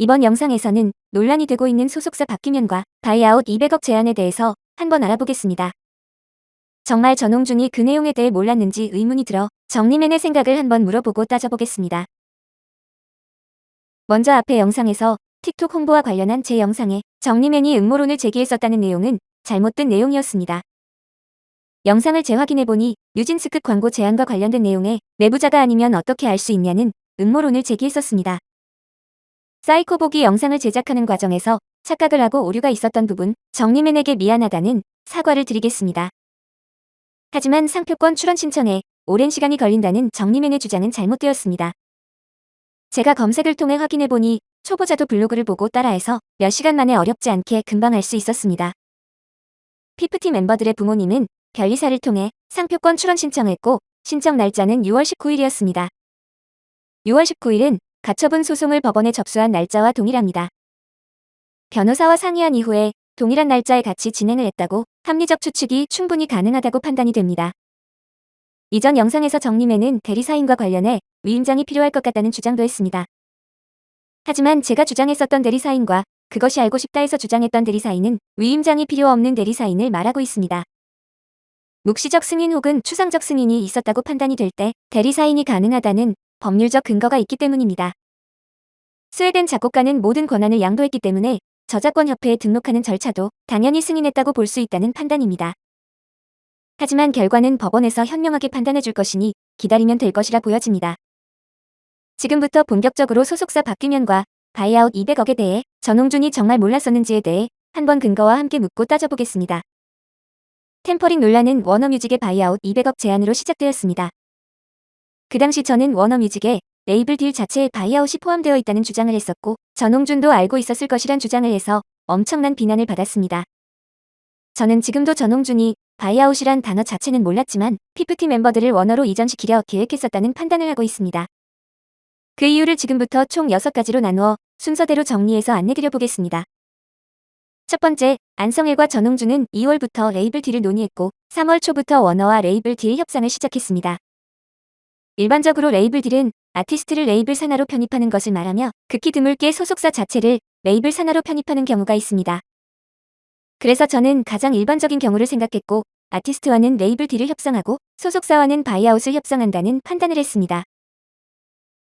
이번 영상에서는 논란이 되고 있는 소속사 바뀌면과 바이아웃 200억 제안에 대해서 한번 알아보겠습니다. 정말 전홍준이 그 내용에 대해 몰랐는지 의문이 들어 정리맨의 생각을 한번 물어보고 따져보겠습니다. 먼저 앞의 영상에서 틱톡 홍보와 관련한 제 영상에 정리맨이 음모론을 제기했었다는 내용은 잘못된 내용이었습니다. 영상을 재확인해보니 뉴진스급 광고 제안과 관련된 내용에 내부자가 아니면 어떻게 알 수 있냐는 음모론을 제기했었습니다. 사이코보기 영상을 제작하는 과정에서 착각을 하고 오류가 있었던 부분, 정리맨에게 미안하다는 사과를 드리겠습니다. 하지만 상표권 출원 신청에 오랜 시간이 걸린다는 정리맨의 주장은 잘못되었습니다. 제가 검색을 통해 확인해보니 초보자도 블로그를 보고 따라해서 몇 시간 만에 어렵지 않게 금방 알 수 있었습니다. 피프티 멤버들의 부모님은 변리사를 통해 상표권 출원 신청했고 신청 날짜는 6월 19일이었습니다. 6월 19일은 가처분 소송을 법원에 접수한 날짜와 동일합니다. 변호사와 상의한 이후에 동일한 날짜에 같이 진행을 했다고 합리적 추측이 충분히 가능하다고 판단이 됩니다. 이전 영상에서 정리맨은 대리사인과 관련해 위임장이 필요할 것 같다는 주장도 했습니다. 하지만 제가 주장했었던 대리사인과 그것이 알고 싶다에서 주장했던 대리사인은 위임장이 필요 없는 대리사인을 말하고 있습니다. 묵시적 승인 혹은 추상적 승인이 있었다고 판단이 될 때 대리사인이 가능하다는 법률적 근거가 있기 때문입니다. 스웨덴 작곡가는 모든 권한을 양도했기 때문에 저작권협회에 등록하는 절차도 당연히 승인했다고 볼 수 있다는 판단입니다. 하지만 결과는 법원에서 현명하게 판단해 줄 것이니 기다리면 될 것이라 보여집니다. 지금부터 본격적으로 소속사 바뀌면과 바이아웃 200억에 대해 전홍준이 정말 몰랐었는지에 대해 한번 근거와 함께 묻고 따져보겠습니다. 템퍼링 논란은 워너뮤직의 바이아웃 200억 제안으로 시작되었습니다. 그 당시 저는 워너뮤직의 레이블 딜 자체에 바이아웃이 포함되어 있다는 주장을 했었고 전홍준도 알고 있었을 것이란 주장을 해서 엄청난 비난을 받았습니다. 저는 지금도 전홍준이 바이아웃이란 단어 자체는 몰랐지만 피프티 멤버들을 워너로 이전시키려 계획했었다는 판단을 하고 있습니다. 그 이유를 지금부터 총 6가지로 나누어 순서대로 정리해서 안내드려 보겠습니다. 첫 번째, 안성일과 전홍준은 2월부터 레이블 딜을 논의했고 3월 초부터 워너와 레이블 딜 협상을 시작했습니다. 일반적으로 레이블 딜은 아티스트를 레이블 산하로 편입하는 것을 말하며 극히 드물게 소속사 자체를 레이블 산하로 편입하는 경우가 있습니다. 그래서 저는 가장 일반적인 경우를 생각했고 아티스트와는 레이블 딜을 협상하고 소속사와는 바이아웃을 협상한다는 판단을 했습니다.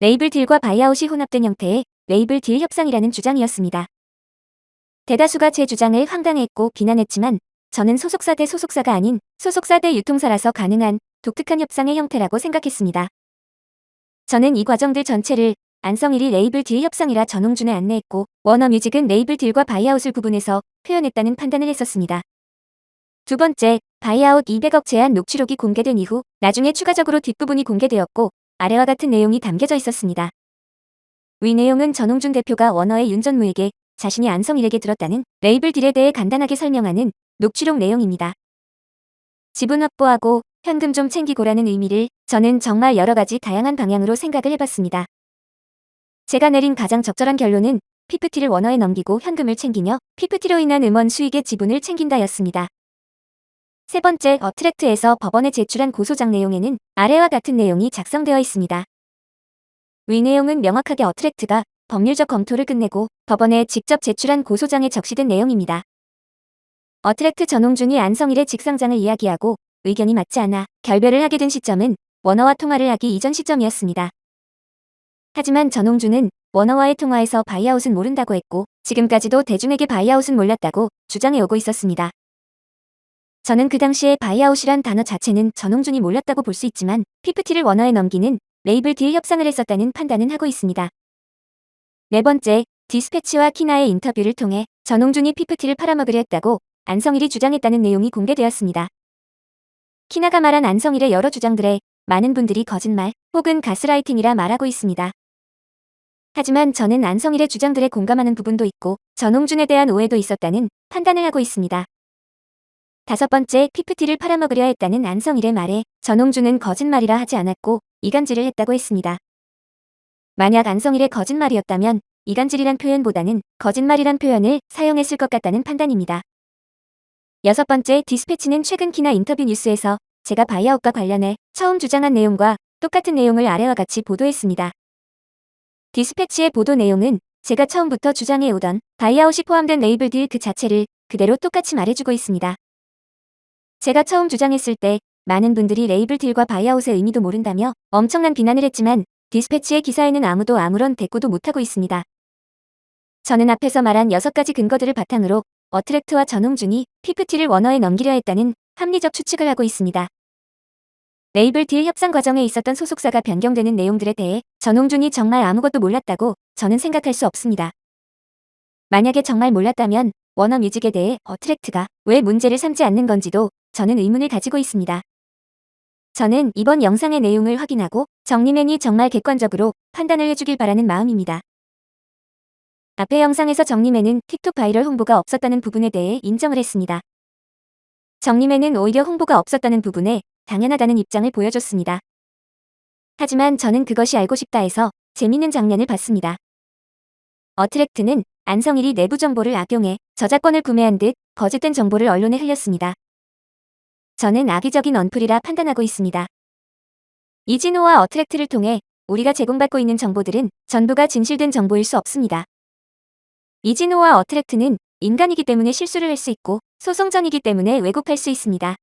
레이블 딜과 바이아웃이 혼합된 형태의 레이블 딜 협상이라는 주장이었습니다. 대다수가 제 주장을 황당해했고 비난했지만 저는 소속사 대 소속사가 아닌 소속사 대 유통사라서 가능한 독특한 협상의 형태라고 생각했습니다. 저는 이 과정들 전체를 안성일이 레이블 딜 협상이라 전홍준에 안내했고 워너뮤직은 레이블 딜과 바이아웃을 구분해서 표현했다는 판단을 했었습니다. 두 번째, 바이아웃 200억 제안 녹취록이 공개된 이후 나중에 추가적으로 뒷부분이 공개되었고 아래와 같은 내용이 담겨져 있었습니다. 위 내용은 전홍준 대표가 워너의 윤 전무에게 자신이 안성일에게 들었다는 레이블 딜에 대해 간단하게 설명하는 녹취록 내용입니다. 지분 확보하고 현금 좀 챙기고라는 의미를 저는 정말 여러가지 다양한 방향으로 생각을 해봤습니다. 제가 내린 가장 적절한 결론은 피프티를 워너에 넘기고 현금을 챙기며 피프티로 인한 음원 수익의 지분을 챙긴다였습니다. 세 번째, 어트랙트에서 법원에 제출한 고소장 내용에는 아래와 같은 내용이 작성되어 있습니다. 위 내용은 명확하게 어트랙트가 법률적 검토를 끝내고 법원에 직접 제출한 고소장에 적시된 내용입니다. 어트랙트 전홍준이 안성일의 직상장을 이야기하고 의견이 맞지 않아 결별을 하게 된 시점은 워너와 통화를 하기 이전 시점이었습니다. 하지만 전홍준은 워너와의 통화에서 바이아웃은 모른다고 했고 지금까지도 대중에게 바이아웃은 몰랐다고 주장해 오고 있었습니다. 저는 그 당시에 바이아웃이란 단어 자체는 전홍준이 몰랐다고 볼 수 있지만 피프티를 워너에 넘기는 레이블 딜 협상을 했었다는 판단은 하고 있습니다. 네 번째, 디스패치와 키나의 인터뷰를 통해 전홍준이 피프티를 팔아먹으려 했다고 안성일이 주장했다는 내용이 공개되었습니다. 키나가 말한 안성일의 여러 주장들에 많은 분들이 거짓말 혹은 가스라이팅이라 말하고 있습니다. 하지만 저는 안성일의 주장들에 공감하는 부분도 있고 전홍준에 대한 오해도 있었다는 판단을 하고 있습니다. 다섯 번째, 피프티를 팔아먹으려 했다는 안성일의 말에 전홍준은 거짓말이라 하지 않았고 이간질을 했다고 했습니다. 만약 안성일의 거짓말이었다면 이간질이란 표현보다는 거짓말이란 표현을 사용했을 것 같다는 판단입니다. 여섯 번째, 디스패치는 최근 키나 인터뷰 뉴스에서 제가 바이아웃과 관련해 처음 주장한 내용과 똑같은 내용을 아래와 같이 보도했습니다. 디스패치의 보도 내용은 제가 처음부터 주장해오던 바이아웃이 포함된 레이블 딜 그 자체를 그대로 똑같이 말해주고 있습니다. 제가 처음 주장했을 때 많은 분들이 레이블 딜과 바이아웃의 의미도 모른다며 엄청난 비난을 했지만 디스패치의 기사에는 아무도 아무런 대꾸도 못하고 있습니다. 저는 앞에서 말한 6가지 근거들을 바탕으로 어트랙트와 전홍준이 PPT를 워너에 넘기려 했다는 합리적 추측을 하고 있습니다. 레이블 딜 협상 과정에 있었던 소속사가 변경되는 내용들에 대해 전홍준이 정말 아무것도 몰랐다고 저는 생각할 수 없습니다. 만약에 정말 몰랐다면 워너 뮤직에 대해 어트랙트가 왜 문제를 삼지 않는 건지도 저는 의문을 가지고 있습니다. 저는 이번 영상의 내용을 확인하고 정리맨이 정말 객관적으로 판단을 해주길 바라는 마음입니다. 앞의 영상에서 정리맨은 틱톡 바이럴 홍보가 없었다는 부분에 대해 인정을 했습니다. 정리맨은 오히려 홍보가 없었다는 부분에 당연하다는 입장을 보여줬습니다. 하지만 저는 그것이 알고 싶다 해서 재밌는 장면을 봤습니다. 어트랙트는 안성일이 내부 정보를 악용해 저작권을 구매한 듯 거짓된 정보를 언론에 흘렸습니다. 저는 악의적인 언플이라 판단하고 있습니다. 이진호와 어트랙트를 통해 우리가 제공받고 있는 정보들은 전부가 진실된 정보일 수 없습니다. 이진호와 어트랙트는 인간이기 때문에 실수를 할 수 있고 소송전이기 때문에 왜곡할 수 있습니다.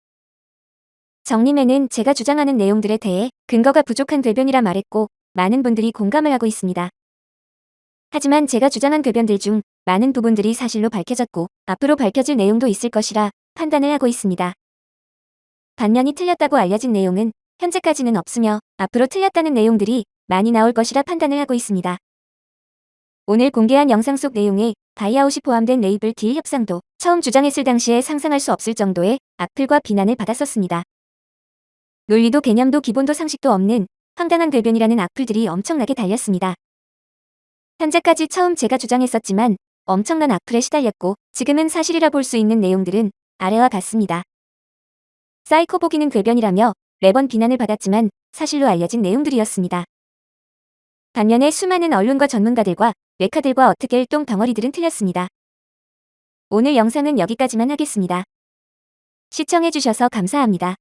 정리맨은 제가 주장하는 내용들에 대해 근거가 부족한 궤변이라 말했고 많은 분들이 공감을 하고 있습니다. 하지만 제가 주장한 궤변들 중 많은 부분들이 사실로 밝혀졌고 앞으로 밝혀질 내용도 있을 것이라 판단을 하고 있습니다. 반면이 틀렸다고 알려진 내용은 현재까지는 없으며 앞으로 틀렸다는 내용들이 많이 나올 것이라 판단을 하고 있습니다. 오늘 공개한 영상 속 내용에 바이아웃이 포함된 레이블 딜 협상도 처음 주장했을 당시에 상상할 수 없을 정도의 악플과 비난을 받았었습니다. 논리도 개념도 기본도 상식도 없는 황당한 궤변이라는 악플들이 엄청나게 달렸습니다. 현재까지 처음 제가 주장했었지만 엄청난 악플에 시달렸고 지금은 사실이라 볼 수 있는 내용들은 아래와 같습니다. 사이코 보기는 궤변이라며 매번 비난을 받았지만 사실로 알려진 내용들이었습니다. 반면에 수많은 언론과 전문가들과 뇌카들과 어떻게 똥 덩어리들은 틀렸습니다. 오늘 영상은 여기까지만 하겠습니다. 시청해주셔서 감사합니다.